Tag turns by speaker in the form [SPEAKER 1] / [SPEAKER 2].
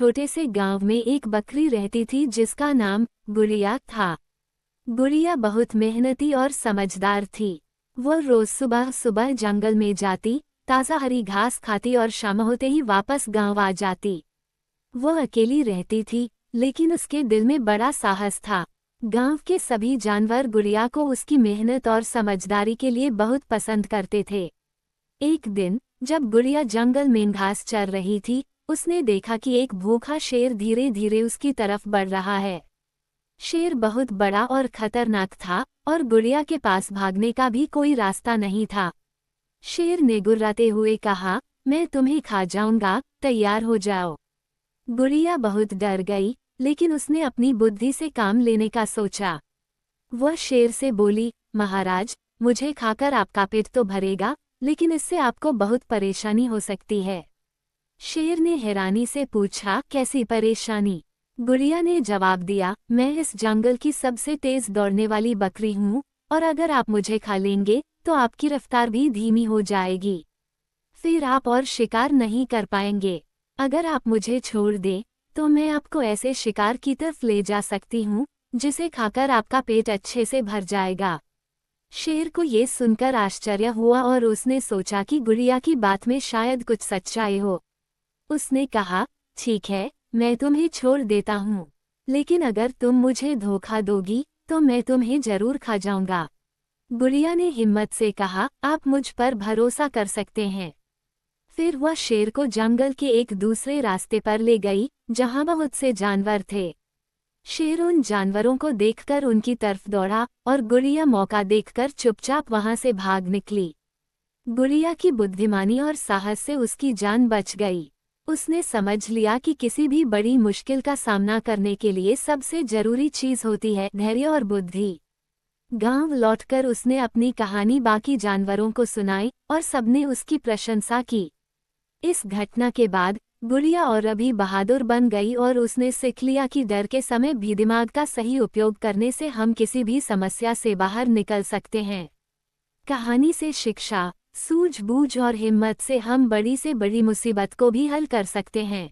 [SPEAKER 1] छोटे से गांव में एक बकरी रहती थी जिसका नाम गुड़िया था। गुड़िया बहुत मेहनती और समझदार थी। वो रोज सुबह सुबह जंगल में जाती, ताज़ा हरी घास खाती और शाम होते ही वापस गांव आ जाती। वो अकेली रहती थी, लेकिन उसके दिल में बड़ा साहस था। गांव के सभी जानवर गुड़िया को उसकी मेहनत और समझदारी के लिए बहुत पसंद करते थे। एक दिन जब गुड़िया जंगल में घास चर रही थी, उसने देखा कि एक भूखा शेर धीरे धीरे उसकी तरफ बढ़ रहा है। शेर बहुत बड़ा और खतरनाक था और गुड़िया के पास भागने का भी कोई रास्ता नहीं था। शेर ने गुर्राते हुए कहा, मैं तुम्हें खा जाऊंगा, तैयार हो जाओ। गुड़िया बहुत डर गई, लेकिन उसने अपनी बुद्धि से काम लेने का सोचा। वह शेर से बोली, महाराज, मुझे खाकर आपका पेट तो भरेगा, लेकिन इससे आपको बहुत परेशानी हो सकती है। शेर ने हैरानी से पूछा, कैसी परेशानी? गुड़िया ने जवाब दिया, मैं इस जंगल की सबसे तेज दौड़ने वाली बकरी हूँ, और अगर आप मुझे खा लेंगे तो आपकी रफ्तार भी धीमी हो जाएगी। फिर आप और शिकार नहीं कर पाएंगे। अगर आप मुझे छोड़ दें तो मैं आपको ऐसे शिकार की तरफ ले जा सकती हूँ जिसे खाकर आपका पेट अच्छे से भर जाएगा। शेर को ये सुनकर आश्चर्य हुआ और उसने सोचा कि गुड़िया की बात में शायद कुछ सच्चाई हो। उसने कहा, ठीक है, मैं तुम्हें छोड़ देता हूँ, लेकिन अगर तुम मुझे धोखा दोगी तो मैं तुम्हें जरूर खा जाऊंगा। गुड़िया ने हिम्मत से कहा, आप मुझ पर भरोसा कर सकते हैं। फिर वह शेर को जंगल के एक दूसरे रास्ते पर ले गई, जहां बहुत से जानवर थे। शेर उन जानवरों को देखकर उनकी तरफ दौड़ा और गुड़िया मौका देखकर चुपचाप वहां से भाग निकली। गुड़िया की बुद्धिमानी और साहस से उसकी जान बच गई। उसने समझ लिया कि किसी भी बड़ी मुश्किल का सामना करने के लिए सबसे जरूरी चीज होती है धैर्य और बुद्धि। गांव लौटकर उसने अपनी कहानी बाकी जानवरों को सुनाई और सबने उसकी प्रशंसा की। इस घटना के बाद गुड़िया और अभी बहादुर बन गई और उसने सीख लिया कि डर के समय भी दिमाग का सही उपयोग करने से हम किसी भी समस्या से बाहर निकल सकते हैं। कहानी से शिक्षा, सूझबूझ और हिम्मत से हम बड़ी से बड़ी मुसीबत को भी हल कर सकते हैं।